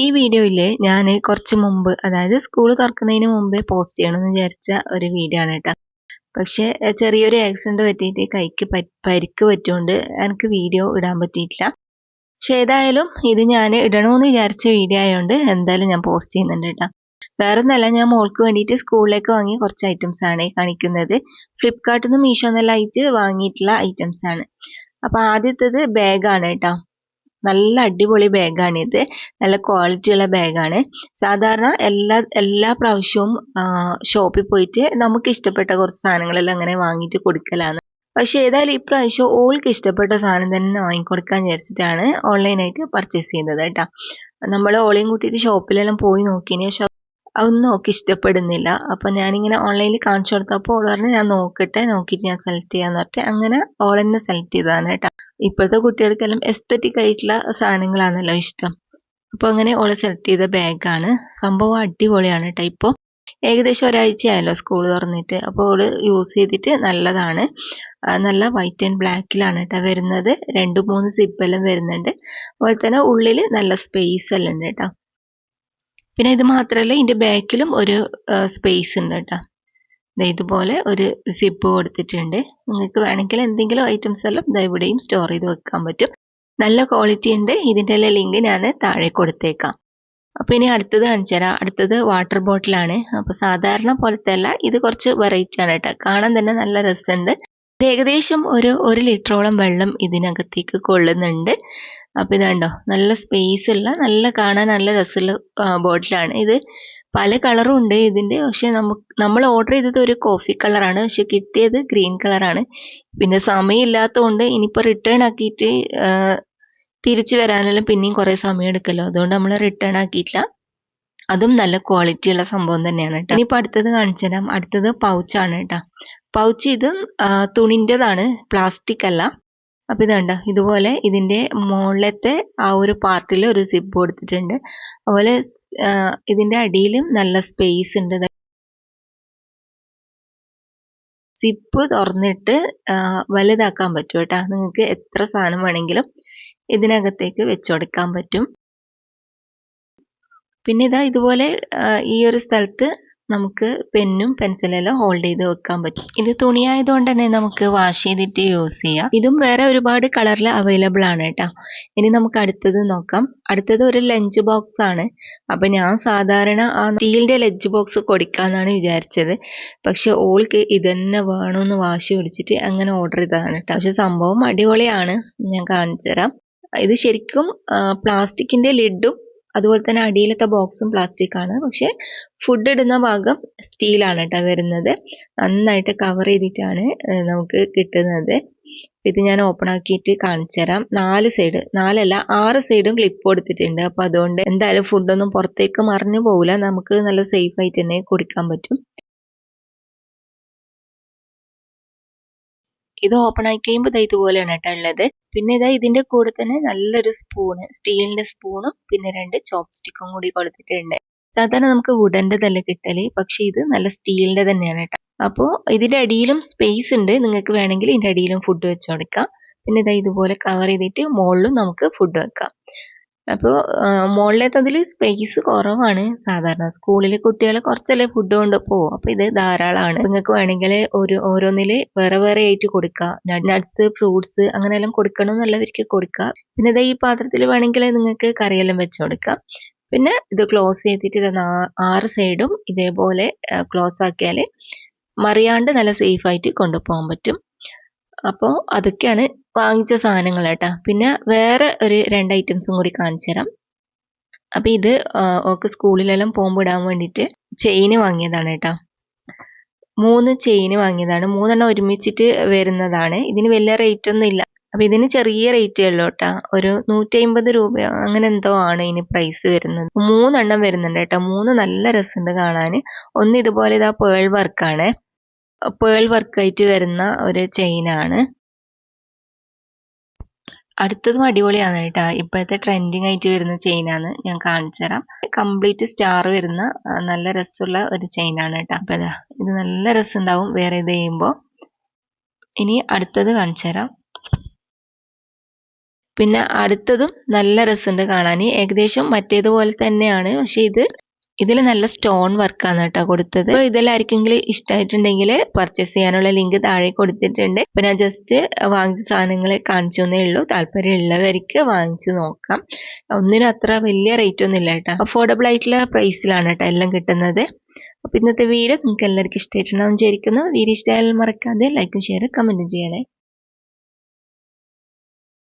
ഈ വീഡിയോയില് ഞാന് കുറച്ച് മുമ്പ് അതായത് സ്കൂൾ തുറക്കുന്നതിന് മുമ്പേ പോസ്റ്റ് ചെയ്യണമെന്ന് വിചാരിച്ച ഒരു വീഡിയോ ആണ് കേട്ടോ. പക്ഷെ ചെറിയൊരു ആക്സിഡന്റ് പറ്റിയിട്ട് കൈക്ക് പരിക്ക് പറ്റിയോണ്ട് എനിക്ക് വീഡിയോ ഇടാൻ പറ്റിയിട്ടില്ല. പക്ഷെ ഏതായാലും ഇത് ഞാൻ ഇടണമെന്ന് വിചാരിച്ച വീഡിയോ ആയതുകൊണ്ട് എന്തായാലും ഞാൻ പോസ്റ്റ് ചെയ്യുന്നുണ്ട് കേട്ടോ. വേറൊന്നല്ല, ഞാൻ മോൾക്ക് വേണ്ടിയിട്ട് സ്കൂളിലേക്ക് വാങ്ങിയ കുറച്ച് ഐറ്റംസ് ആണ് കാണിക്കുന്നത്. ഫ്ലിപ്കാർട്ടിൽ നിന്നും മീഷോ എന്നെല്ലാം ആയിട്ട് വാങ്ങിയിട്ടുള്ള ഐറ്റംസ് ആണ്. അപ്പൊ ആദ്യത്തേത് ബാഗാണ് കേട്ടോ. നല്ല അടിപൊളി ബാഗാണിത്. നല്ല ക്വാളിറ്റി ഉള്ള ബാഗാണ്. സാധാരണ എല്ലാ പ്രാവശ്യവും ഷോപ്പിൽ പോയിട്ട് നമുക്ക് ഇഷ്ടപ്പെട്ട കുറച്ച് സാധനങ്ങളെല്ലാം അങ്ങനെ വാങ്ങിയിട്ട് കൊടുക്കലാണ്. പക്ഷെ ഏതായാലും ഇപ്രാവശ്യം ഓൾക്ക് ഇഷ്ടപ്പെട്ട സാധനം തന്നെ വാങ്ങിക്കൊടുക്കാൻ വിചാരിച്ചിട്ടാണ് ഓൺലൈനായിട്ട് പർച്ചേസ് ചെയ്യുന്നത് കേട്ടോ. നമ്മൾ ഓളെയും കൂട്ടിയിട്ട് ഷോപ്പിലെല്ലാം പോയി നോക്കിയതിന് ശേഷം അതൊന്നും ഓൾക്ക് ഇഷ്ടപ്പെടുന്നില്ല. അപ്പൊ ഞാനിങ്ങനെ ഓൺലൈനിൽ കാണിച്ചു കൊടുത്തപ്പോൾ ഓൾ പറഞ്ഞു ഞാൻ നോക്കട്ടെ, നോക്കിയിട്ട് ഞാൻ സെലക്ട് ചെയ്യാന്ന് പറഞ്ഞിട്ട് അങ്ങനെ ഓൾ തന്നെ സെലക്ട് ചെയ്തതാണ് കേട്ടോ. ഇപ്പോഴത്തെ കുട്ടികൾക്കെല്ലാം എസ്തറ്റിക് ആയിട്ടുള്ള സാധനങ്ങളാണല്ലോ ഇഷ്ടം. അപ്പൊ അങ്ങനെ ഓള് സെലക്ട് ചെയ്ത ബാഗാണ്. സംഭവം അടിപൊളിയാണ് കേട്ടോ. ഇപ്പോൾ ഏകദേശം ഒരാഴ്ചയായല്ലോ സ്കൂൾ തുറന്നിട്ട്. അപ്പോൾ ഓള് യൂസ് ചെയ്തിട്ട് നല്ലതാണ്. നല്ല വൈറ്റ് ആൻഡ് ബ്ലാക്കിലാണ് കേട്ടോ വരുന്നത്. 2-3 സിപ്പെല്ലാം വരുന്നുണ്ട്. അതുപോലെ തന്നെ ഉള്ളിൽ നല്ല സ്പേസ് എല്ലാം ഉണ്ട് കേട്ടോ. പിന്നെ ഇത് മാത്രമല്ല, ഇതിന്റെ ബാക്കിലും ഒരു സ്പേസ് ഉണ്ട് കേട്ടോ. ഇതുപോലെ ഒരു സിപ്പ് കൊടുത്തിട്ടുണ്ട്. നിങ്ങൾക്ക് വേണമെങ്കിൽ എന്തെങ്കിലും ഐറ്റംസ് എല്ലാം ഇവിടെയും സ്റ്റോർ ചെയ്ത് വെക്കാൻ പറ്റും. നല്ല ക്വാളിറ്റി ഉണ്ട്. ഇതിന്റെ എല്ലാം ലിങ്ക് ഞാൻ താഴെ കൊടുത്തേക്കാം. അപ്പൊ ഇനി അടുത്തത് കാണിച്ചു തരാം. അടുത്തത് വാട്ടർ ബോട്ടിലാണ്. അപ്പൊ സാധാരണ പോലത്തെ അല്ല, ഇത് കുറച്ച് വെറൈറ്റി ആണ് കേട്ടോ. കാണാൻ തന്നെ നല്ല രസമുണ്ട്. ഏകദേശം ഒരു ലിറ്ററോളം വെള്ളം ഇതിനകത്തേക്ക് കൊള്ളുന്നുണ്ട്. അപ്പൊ ഇതാണ്ടോ, നല്ല സ്പേസ് ഉള്ള കാണാൻ നല്ല രസമുള്ള ബോട്ടിലാണ് ഇത്. പല കളറും ഉണ്ട് ഇതിന്റെ. പക്ഷെ നമ്മൾ ഓർഡർ ചെയ്തത് ഒരു കോഫി കളറാണ്, പക്ഷെ കിട്ടിയത് ഗ്രീൻ കളറാണ്. പിന്നെ സമയമില്ലാത്തതുകൊണ്ട് ഇനിയിപ്പോ റിട്ടേൺ ആക്കിയിട്ട് തിരിച്ചു വരാനെല്ലാം പിന്നെയും കുറെ സമയം എടുക്കല്ലോ. അതുകൊണ്ട് നമ്മൾ റിട്ടേൺ ആക്കിയിട്ടില്ല. അതും നല്ല ക്വാളിറ്റി ഉള്ള സംഭവം തന്നെയാണ് കേട്ടോ. ഇനിയിപ്പോ അടുത്തത് കാണിച്ചു തരാം. അടുത്തത് പൗച്ചാണ് കേട്ടോ. പൗച്ച് ഇതും തുണിൻ്റെതാണ്, പ്ലാസ്റ്റിക് അല്ല. അപ്പൊ ഇതുണ്ടോ, ഇതുപോലെ ഇതിന്റെ മുകളിലത്തെ ആ ഒരു പാർട്ടിൽ ഒരു സിപ്പ് കൊടുത്തിട്ടുണ്ട്. അതുപോലെ ഇതിന്റെ അടിയിലും നല്ല സ്പേസ് ഉണ്ട്. സിപ്പ് തുറന്നിട്ട് വലുതാക്കാൻ പറ്റും കേട്ടോ. നിങ്ങൾക്ക് എത്ര സാധനം വേണമെങ്കിലും ഇതിനകത്തേക്ക് വെച്ചുകൊടുക്കാൻ പറ്റും. പിന്നെ ഇതുപോലെ ഈ ഒരു സ്ഥലത്ത് നമുക്ക് പെന്നും പെൻസിലെല്ലാം ഹോൾഡ് ചെയ്ത് വെക്കാൻ പറ്റും. ഇത് തുണിയായതുകൊണ്ട് തന്നെ നമുക്ക് വാഷ് ചെയ്തിട്ട് യൂസ് ചെയ്യാം. ഇതും വേറെ ഒരുപാട് കളറിൽ അവൈലബിൾ ആണ് കേട്ടോ. ഇനി നമുക്ക് അടുത്തത് നോക്കാം. അടുത്തത് ഒരു ലഞ്ച് ബോക്സ് ആണ്. അപ്പൊ ഞാൻ സാധാരണ ആ സ്റ്റീലിന്റെ ലഞ്ച് ബോക്സ് കൊടുക്കാന്നാണ് വിചാരിച്ചത്. പക്ഷെ ഓൾക്ക് ഇതന്നെ വേണമെന്ന് വാശി പിടിച്ചിട്ട് അങ്ങനെ ഓർഡർ ചെയ്തതാണ് കേട്ടോ. പക്ഷെ സംഭവം അടിപൊളിയാണ്. ഞാൻ കാണിച്ചു തരാം. ഇത് ശരിക്കും പ്ലാസ്റ്റിക്കിന്റെ ലിഡും അതുപോലെ തന്നെ അടിയിലത്തെ ബോക്സും പ്ലാസ്റ്റിക് ആണ്. പക്ഷെ ഫുഡ് ഇടുന്ന ഭാഗം സ്റ്റീലാണ് കേട്ടോ വരുന്നത്. നന്നായിട്ട് കവർ ചെയ്തിട്ടാണ് നമുക്ക് കിട്ടുന്നത്. ഇത് ഞാൻ ഓപ്പൺ ആക്കിയിട്ട് കാണിച്ചു തരാം. 6 സൈഡും ക്ലിപ്പ് കൊടുത്തിട്ടുണ്ട്. അപ്പൊ അതുകൊണ്ട് എന്തായാലും ഫുഡൊന്നും പുറത്തേക്ക് മറിഞ്ഞു പോകില്ല. നമുക്ക് നല്ല സേഫ് ആയിട്ട് തന്നെ കൊടുക്കാൻ പറ്റും. ഇത് ഓപ്പൺ ആക്കി കഴിയുമ്പോൾ ഇതുപോലെയാണ് കേട്ടോ ഉള്ളത്. പിന്നെ ഇതിന്റെ കൂടെ തന്നെ നല്ലൊരു സ്പൂണ്, സ്റ്റീലിന്റെ സ്പൂണും പിന്നെ 2 ചോപ്പ് സ്റ്റിക്കും കൂടി കൊടുത്തിട്ടുണ്ട്. സാധാരണ നമുക്ക് വുഡന്റെതല്ല കിട്ടല്, പക്ഷെ ഇത് നല്ല സ്റ്റീലിന്റെ തന്നെയാണ് കേട്ടോ. അപ്പോൾ ഇതിന്റെ അടിയിലും സ്പേസ് ഉണ്ട്. നിങ്ങൾക്ക് വേണമെങ്കിൽ ഇതിന്റെ അടിയിലും ഫുഡ് വെച്ച് കൊടുക്കാം. പിന്നെ ഇതുപോലെ കവർ ചെയ്തിട്ട് മുകളിലും നമുക്ക് ഫുഡ് വെക്കാം. അപ്പോൾ മുകളിലത്തതിൽ സ്പേസ് കുറവാണ്. സാധാരണ സ്കൂളിലെ കുട്ടികൾ കുറച്ചല്ലേ ഫുഡ് കൊണ്ട് പോകും. അപ്പൊ ഇത് ധാരാളമാണ്. നിങ്ങൾക്ക് വേണമെങ്കിൽ ഓരോന്നില് വേറെ വേറെ ആയിട്ട് കൊടുക്കാം. നട്ട്സ്, ഫ്രൂട്ട്സ് അങ്ങനെയെല്ലാം കൊടുക്കണമെന്നുള്ളവർക്ക് കൊടുക്കാം. പിന്നെ ഈ പാത്രത്തിൽ വേണമെങ്കിൽ നിങ്ങൾക്ക് കറിയെല്ലാം വെച്ച് കൊടുക്കാം. പിന്നെ ഇത് ക്ലോസ് ചെയ്തിട്ട് 6 സൈഡും ഇതേപോലെ ക്ലോസ് ആക്കിയാൽ മറിയാണ്ട് നല്ല സേഫ് ആയിട്ട് കൊണ്ടുപോകാൻ പറ്റും. അപ്പോൾ അതൊക്കെയാണ് വാങ്ങിച്ച സാധനങ്ങൾ കേട്ടോ. പിന്നെ വേറെ ഒരു 2 ഐറ്റംസും കൂടി കാണിച്ചു തരാം. അപ്പൊ ഇത് ഒക്കെ സ്കൂളിലെല്ലാം പോകുമ്പോൾ ഇടാൻ വേണ്ടിയിട്ട് ചെയിന് വാങ്ങിയതാണ് കേട്ടോ. 3 ചെയിന് വാങ്ങിയതാണ്. 3 എണ്ണം ഒരുമിച്ചിട്ട് വരുന്നതാണ്. ഇതിന് വലിയ റേറ്റ് ഒന്നും ഇല്ല. അപ്പൊ ഇതിന് ചെറിയ റേറ്റേ ഉള്ളൂ കേട്ടോ. ഒരു 150 രൂപ അങ്ങനെ എന്തോ ആണ് ഇതിന് പ്രൈസ് വരുന്നത്. 3 എണ്ണം വരുന്നുണ്ട് കേട്ടോ. 3 നല്ല രസമുണ്ട് കാണാന്. ഒന്ന് ഇതുപോലെ പേൾ വർക്കാണ്. പേൾ വർക്കായിട്ട് വരുന്ന ഒരു ചെയിനാണ്. അടുത്തതും അടിപൊളിയാണ് കേട്ടോ. ഇപ്പോഴത്തെ ട്രെൻഡിങ് ആയിട്ട് വരുന്ന ചെയിനാണ്. ഞാൻ കാണിച്ചു തരാം. കംപ്ലീറ്റ് സ്റ്റാർ വരുന്ന നല്ല രസമുള്ള ഒരു ചെയിനാണ് കേട്ടോ. അപ്പൊ ഇത് നല്ല രസം ഉണ്ടാവും വേറെ ഇത് ചെയ്യുമ്പോൾ. ഇനി അടുത്തത് കാണിച്ചു തരാം. പിന്നെ അടുത്തതും നല്ല രസമുണ്ട് കാണാൻ. ഏകദേശം മറ്റേതുപോലെ തന്നെയാണ്, പക്ഷെ ഇതിൽ നല്ല സ്റ്റോൺ വർക്കാണ് കേട്ടോ കൊടുത്തത്. അപ്പോൾ ഇതിൽ ആർക്കെങ്കിലും ഇഷ്ടമായിട്ടുണ്ടെങ്കിൽ പർച്ചേസ് ചെയ്യാനുള്ള ലിങ്ക് താഴെ കൊടുത്തിട്ടുണ്ട്. അപ്പോൾ ഞാൻ ജസ്റ്റ് വാങ്ങിച്ച സാധനങ്ങൾ കാണിച്ചു തന്നേ ഉള്ളൂ. താല്പര്യമുള്ളവർക്ക് വാങ്ങിച്ചു നോക്കാം. ഒന്നിനും അത്ര വലിയ റേറ്റ് ഒന്നും ഇല്ല കേട്ടോ, അഫോർഡബിൾ ആയിട്ടുള്ള പ്രൈസിലാണ് കേട്ടോ എല്ലാം കിട്ടുന്നത്. അപ്പോൾ ഇന്നത്തെ വീഡിയോ നിങ്ങൾക്ക് എല്ലാവർക്കും ഇഷ്ടമായിട്ടുണ്ടാവും വിചാരിക്കുന്നു. വീഡിയോ ഇഷ്ടമായാലും മറക്കാതെ ലൈക്കും ഷെയറും കമൻറ്റും ചെയ്യണേ.